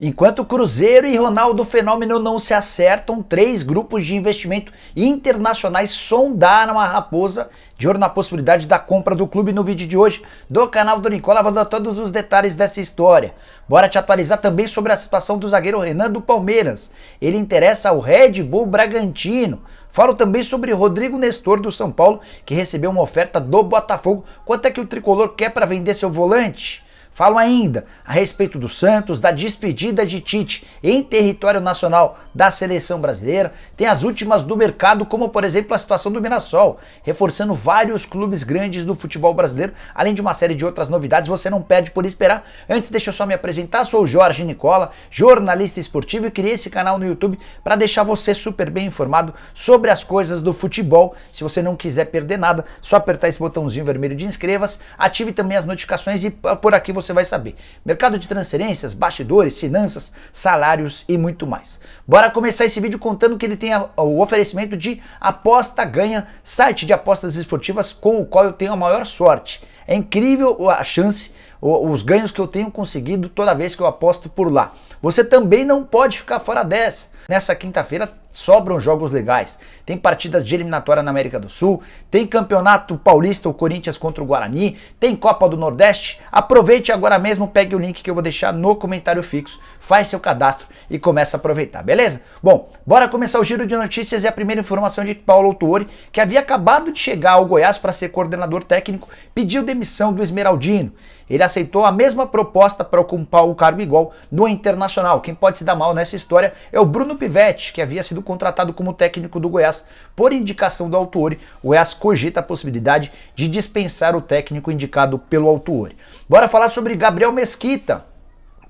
Enquanto Cruzeiro e Ronaldo Fenômeno não se acertam, três grupos de investimento internacionais sondaram a Raposa de olho na possibilidade da compra do clube. No vídeo de hoje do canal do Nicola, vou dar todos os detalhes dessa história. Bora te atualizar também sobre a situação do zagueiro Renan do Palmeiras. Ele interessa ao Red Bull Bragantino. Falo também sobre Rodrigo Nestor do São Paulo, que recebeu uma oferta do Botafogo. Quanto é que o tricolor quer para vender seu volante? Falo ainda a respeito do Santos, da despedida de Tite em território nacional da seleção brasileira. Tem as últimas do mercado, como por exemplo a situação do Mirassol, reforçando vários clubes grandes do futebol brasileiro, além de uma série de outras novidades. Você não perde por esperar. Antes, deixa eu só me apresentar. Sou o Jorge Nicola, jornalista esportivo, e criei esse canal no YouTube para deixar você super bem informado sobre as coisas do futebol. Se você não quiser perder nada, só apertar esse botãozinho vermelho de inscreva-se, ative também as notificações e por aqui você vai saber. Mercado de transferências, bastidores, finanças, salários e muito mais. Bora começar esse vídeo contando que ele tem o oferecimento de Aposta Ganha, site de apostas esportivas com o qual eu tenho a maior sorte. É incrível a chance, os ganhos que eu tenho conseguido toda vez que eu aposto por lá. Você também não pode ficar fora dessa. Nessa quinta-feira sobram jogos legais. Tem partidas de eliminatória na América do Sul, tem Campeonato Paulista, o Corinthians contra o Guarani, tem Copa do Nordeste. Aproveite agora mesmo, pegue o link que eu vou deixar no comentário fixo, faz seu cadastro e começa a aproveitar, beleza? Bom, bora começar o giro de notícias. E a primeira informação de Paulo Autuori, que havia acabado de chegar ao Goiás para ser coordenador técnico, pediu demissão do Esmeraldino. Ele aceitou a mesma proposta para ocupar o cargo igual no Internacional. Quem pode se dar mal nessa história é o Bruno Pivetti, que havia sido contratado como técnico do Goiás por indicação do Autuori. O Goiás cogita a possibilidade de dispensar o técnico indicado pelo Autuori. Bora falar sobre Gabriel Mesquita.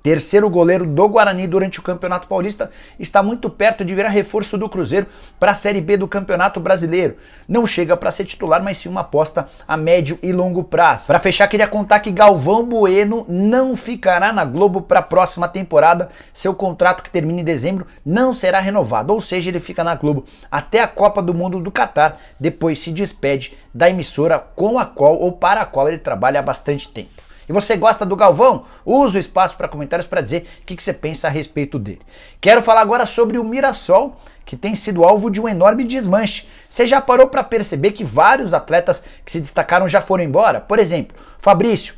Terceiro goleiro do Guarani durante o Campeonato Paulista, está muito perto de virar reforço do Cruzeiro para a Série B do Campeonato Brasileiro. Não chega para ser titular, mas sim uma aposta a médio e longo prazo. Para fechar, queria contar que Galvão Bueno não ficará na Globo para a próxima temporada. Seu contrato, que termina em dezembro, não será renovado, ou seja, ele fica na Globo até a Copa do Mundo do Catar, depois se despede da emissora com a qual ou para a qual ele trabalha há bastante tempo. E você gosta do Galvão? Usa o espaço para comentários para dizer o que você pensa a respeito dele. Quero falar agora sobre o Mirassol, que tem sido alvo de um enorme desmanche. Você já parou para perceber que vários atletas que se destacaram já foram embora? Por exemplo, Fabrício,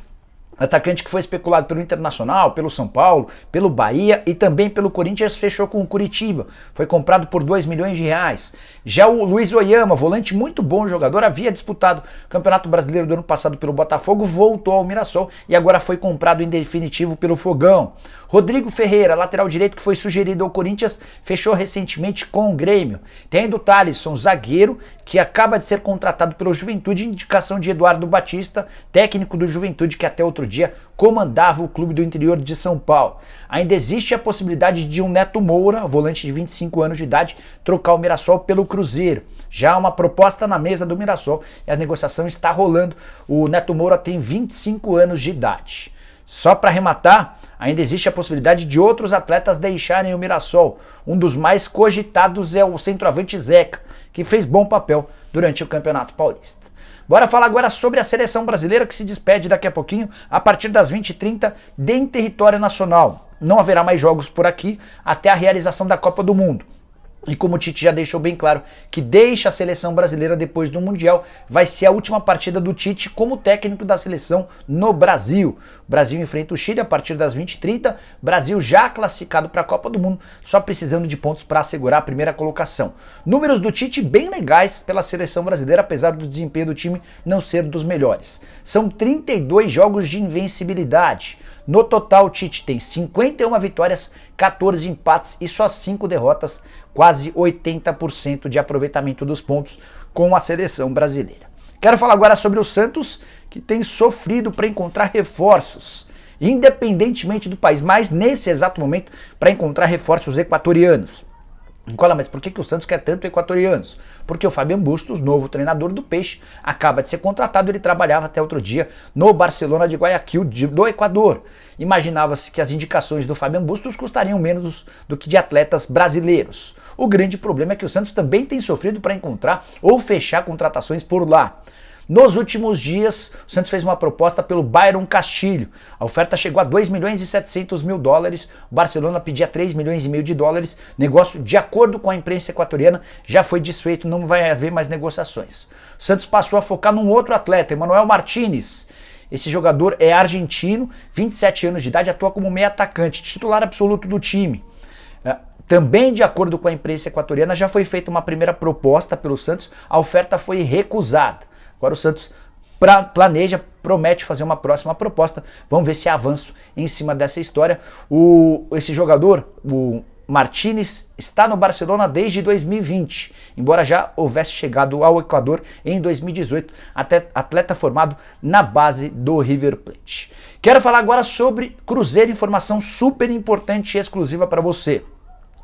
atacante que foi especulado pelo Internacional, pelo São Paulo, pelo Bahia e também pelo Corinthians, fechou com o Curitiba. Foi comprado por 2 milhões de reais. Já o Luiz Oyama, volante muito bom jogador, havia disputado o Campeonato Brasileiro do ano passado pelo Botafogo, voltou ao Mirassol e agora foi comprado em definitivo pelo Fogão. Rodrigo Ferreira, lateral direito que foi sugerido ao Corinthians, fechou recentemente com o Grêmio. Tem ainda o Thalisson, zagueiro, que acaba de ser contratado pelo Juventude, indicação de Eduardo Batista, técnico do Juventude, que até outro dia comandava o clube do interior de São Paulo. Ainda existe a possibilidade de um Neto Moura, volante de 25 anos de idade, trocar o Mirassol pelo Cruzeiro. Já há uma proposta na mesa do Mirassol e a negociação está rolando. O Neto Moura tem 25 anos de idade. Só para arrematar, ainda existe a possibilidade de outros atletas deixarem o Mirassol. Um dos mais cogitados é o centroavante Zeca, que fez bom papel durante o Campeonato Paulista. Bora falar agora sobre a seleção brasileira, que se despede daqui a pouquinho, a partir das 20h30, em território nacional. Não haverá mais jogos por aqui até a realização da Copa do Mundo. E como o Tite já deixou bem claro que deixa a seleção brasileira depois do Mundial, vai ser a última partida do Tite como técnico da seleção no Brasil. O Brasil enfrenta o Chile a partir das 20h30, Brasil já classificado para a Copa do Mundo, só precisando de pontos para assegurar a primeira colocação. Números do Tite bem legais pela seleção brasileira, apesar do desempenho do time não ser dos melhores. São 32 jogos de invencibilidade. No total, o Tite tem 51 vitórias, 14 empates e só 5 derrotas, quase 80% de aproveitamento dos pontos com a seleção brasileira. Quero falar agora sobre o Santos, que tem sofrido para encontrar reforços, independentemente do país, mas nesse exato momento para encontrar reforços equatorianos. Nicola, mas por que o Santos quer tanto equatorianos? Porque o Fabian Bustos, novo treinador do Peixe, acaba de ser contratado. Ele trabalhava até outro dia no Barcelona de Guayaquil, do Equador. Imaginava-se que as indicações do Fabian Bustos custariam menos do que de atletas brasileiros. O grande problema é que o Santos também tem sofrido para encontrar ou fechar contratações por lá. Nos últimos dias, o Santos fez uma proposta pelo Byron Castilho. A oferta chegou a 2 milhões e 700 mil dólares. O Barcelona pedia 3 milhões e meio de dólares. Negócio, de acordo com a imprensa equatoriana, já foi desfeito, não vai haver mais negociações. O Santos passou a focar num outro atleta, Emmanuel Martinez. Esse jogador é argentino, 27 anos de idade, atua como meio atacante, titular absoluto do time. Também, de acordo com a imprensa equatoriana, já foi feita uma primeira proposta pelo Santos, a oferta foi recusada. Agora o Santos promete fazer uma próxima proposta. Vamos ver se há avanço em cima dessa história. Esse jogador, o Martinez, está no Barcelona desde 2020, embora já houvesse chegado ao Equador em 2018, atleta formado na base do River Plate. Quero falar agora sobre Cruzeiro, informação super importante e exclusiva para você.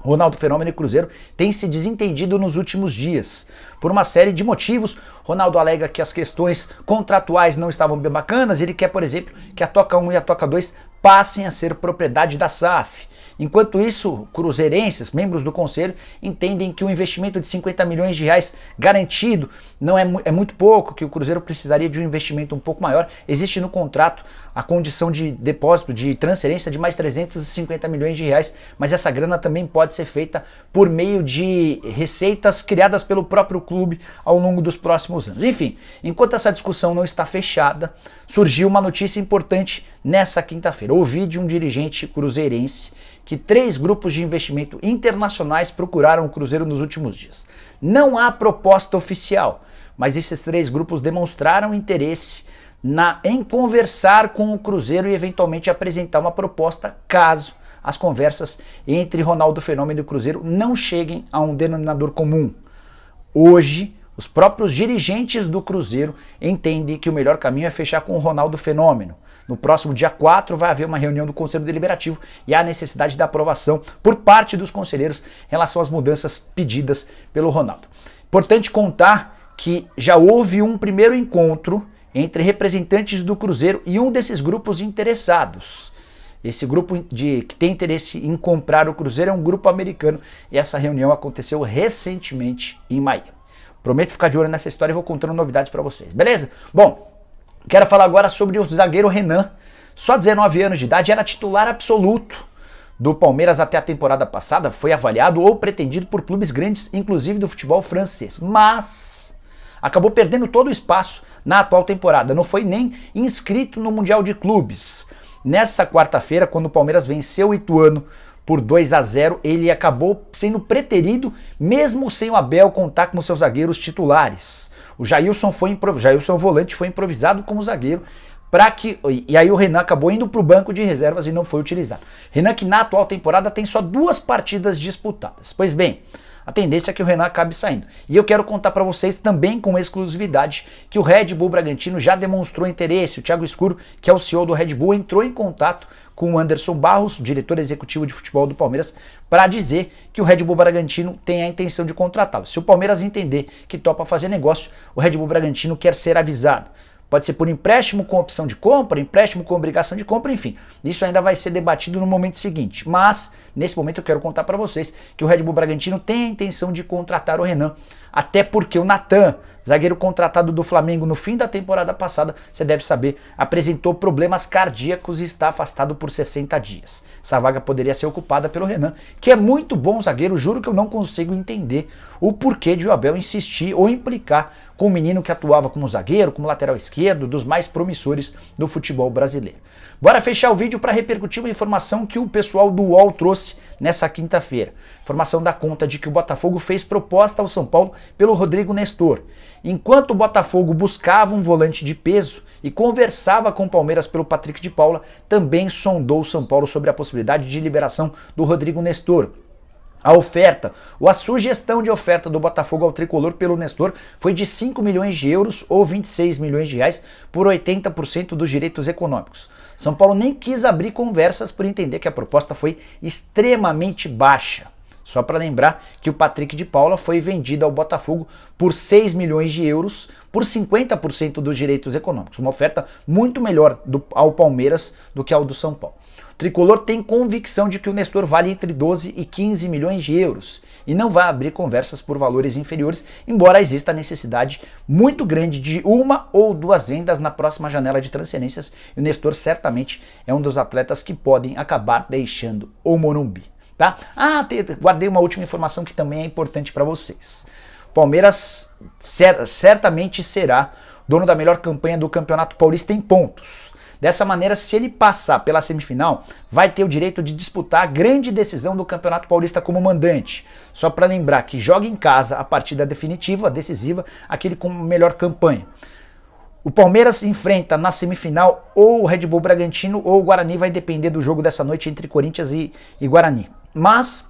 Ronaldo Fenômeno e Cruzeiro têm se desentendido nos últimos dias. Por uma série de motivos, Ronaldo alega que as questões contratuais não estavam bem bacanas. Ele quer, por exemplo, que a Toca 1 e a Toca 2 passem a ser propriedade da SAF. Enquanto isso, cruzeirenses, membros do conselho, entendem que o investimento de 50 milhões de reais garantido não é muito pouco, que o Cruzeiro precisaria de um investimento um pouco maior. Existe no contrato a condição de depósito, de transferência de mais 350 milhões de reais, mas essa grana também pode ser feita por meio de receitas criadas pelo próprio clube ao longo dos próximos anos. Enfim, enquanto essa discussão não está fechada, surgiu uma notícia importante nessa quinta-feira. Ouvi de um dirigente cruzeirense que 3 grupos de investimento internacionais procuraram o Cruzeiro nos últimos dias. Não há proposta oficial, mas esses 3 grupos demonstraram interesse em conversar com o Cruzeiro e eventualmente apresentar uma proposta caso as conversas entre Ronaldo Fenômeno e o Cruzeiro não cheguem a um denominador comum. Hoje, os próprios dirigentes do Cruzeiro entendem que o melhor caminho é fechar com o Ronaldo Fenômeno. No próximo dia 4 vai haver uma reunião do Conselho Deliberativo e há necessidade da aprovação por parte dos conselheiros em relação às mudanças pedidas pelo Ronaldo. Importante contar que já houve um primeiro encontro entre representantes do Cruzeiro e um desses grupos interessados. Esse grupo que tem interesse em comprar o Cruzeiro é um grupo americano e essa reunião aconteceu recentemente em Miami. Prometo ficar de olho nessa história e vou contando novidades para vocês, beleza? Bom, quero falar agora sobre o zagueiro Renan. Só 19 anos de idade, era titular absoluto do Palmeiras até a temporada passada, foi avaliado ou pretendido por clubes grandes, inclusive do futebol francês, mas acabou perdendo todo o espaço na atual temporada, não foi nem inscrito no Mundial de Clubes. Nessa quarta-feira, quando o Palmeiras venceu o Ituano por 2-0, ele acabou sendo preterido, mesmo sem o Abel contar com seus zagueiros titulares. O Jailson volante, foi improvisado como zagueiro, e aí o Renan acabou indo para o banco de reservas e não foi utilizado. Renan, que na atual temporada tem só 2 partidas disputadas. Pois bem, a tendência é que o Renan acabe saindo. E eu quero contar para vocês também com exclusividade que o Red Bull Bragantino já demonstrou interesse. O Thiago Escuro, que é o CEO do Red Bull, entrou em contato com o Anderson Barros, diretor executivo de futebol do Palmeiras, para dizer que o Red Bull Bragantino tem a intenção de contratá-lo. Se o Palmeiras entender que topa fazer negócio, o Red Bull Bragantino quer ser avisado. Pode ser por empréstimo com opção de compra, empréstimo com obrigação de compra, enfim. Isso ainda vai ser debatido no momento seguinte. Mas, nesse momento, eu quero contar para vocês que o Red Bull Bragantino tem a intenção de contratar o Renan. Até porque o Natan, zagueiro contratado do Flamengo no fim da temporada passada, você deve saber, apresentou problemas cardíacos e está afastado por 60 dias. Essa vaga poderia ser ocupada pelo Renan, que é muito bom zagueiro, juro que eu não consigo entender o porquê de o Abel insistir ou implicar com um menino que atuava como zagueiro, como lateral esquerdo, dos mais promissores do futebol brasileiro. Bora fechar o vídeo para repercutir uma informação que o pessoal do UOL trouxe nessa quinta-feira. Informação dá conta de que o Botafogo fez proposta ao São Paulo pelo Rodrigo Nestor. Enquanto o Botafogo buscava um volante de peso e conversava com o Palmeiras pelo Patrick de Paula, também sondou o São Paulo sobre a possibilidade de liberação do Rodrigo Nestor. A sugestão de oferta do Botafogo ao tricolor pelo Nestor foi de 5 milhões de euros ou 26 milhões de reais por 80% dos direitos econômicos. São Paulo nem quis abrir conversas por entender que a proposta foi extremamente baixa. Só para lembrar que o Patrick de Paula foi vendido ao Botafogo por 6 milhões de euros por 50% dos direitos econômicos. Uma oferta muito melhor ao Palmeiras do que ao do São Paulo. Tricolor tem convicção de que o Nestor vale entre 12 e 15 milhões de euros e não vai abrir conversas por valores inferiores, embora exista a necessidade muito grande de uma ou duas vendas na próxima janela de transferências, e o Nestor certamente é um dos atletas que podem acabar deixando o Morumbi. Tá? Guardei uma última informação que também é importante para vocês. Palmeiras certamente será dono da melhor campanha do Campeonato Paulista em pontos. Dessa maneira, se ele passar pela semifinal, vai ter o direito de disputar a grande decisão do Campeonato Paulista como mandante. Só para lembrar que joga em casa a partida definitiva, decisiva, aquele com melhor campanha. O Palmeiras enfrenta na semifinal ou o Red Bull Bragantino ou o Guarani, vai depender do jogo dessa noite entre Corinthians e Guarani. Mas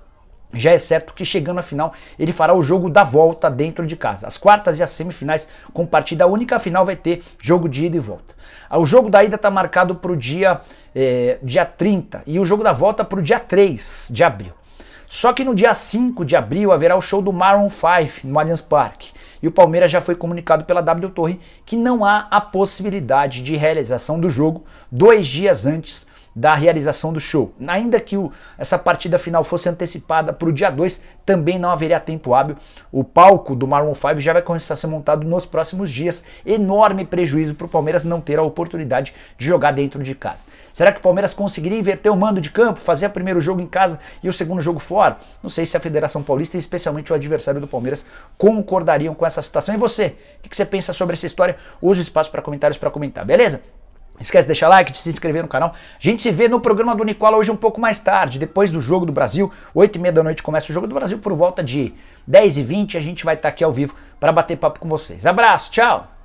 já é certo que chegando à final ele fará o jogo da volta dentro de casa. As quartas e as semifinais com partida única, a final vai ter jogo de ida e volta. O jogo da ida está marcado para o dia 30 e o jogo da volta para o dia 3 de abril. Só que no dia 5 de abril haverá o show do Maroon 5 no Allianz Parque. E o Palmeiras já foi comunicado pela W Torre que não há a possibilidade de realização do jogo 2 dias antes da realização do show. Ainda que essa partida final fosse antecipada para o dia 2, também não haveria tempo hábil. O palco do Maroon 5 já vai começar a ser montado nos próximos dias. Enorme prejuízo para o Palmeiras não ter a oportunidade de jogar dentro de casa. Será que o Palmeiras conseguiria inverter o mando de campo, fazer o primeiro jogo em casa e o segundo jogo fora? Não sei se a Federação Paulista e especialmente o adversário do Palmeiras concordariam com essa situação. E você? O que você pensa sobre essa história? Use o espaço para comentários para comentar, beleza? Não esquece de deixar like, de se inscrever no canal. A gente se vê no programa do Nicola hoje um pouco mais tarde, depois do Jogo do Brasil. 8h30 da noite começa o Jogo do Brasil, por volta de 10h20 a gente vai estar aqui ao vivo para bater papo com vocês. Abraço, tchau!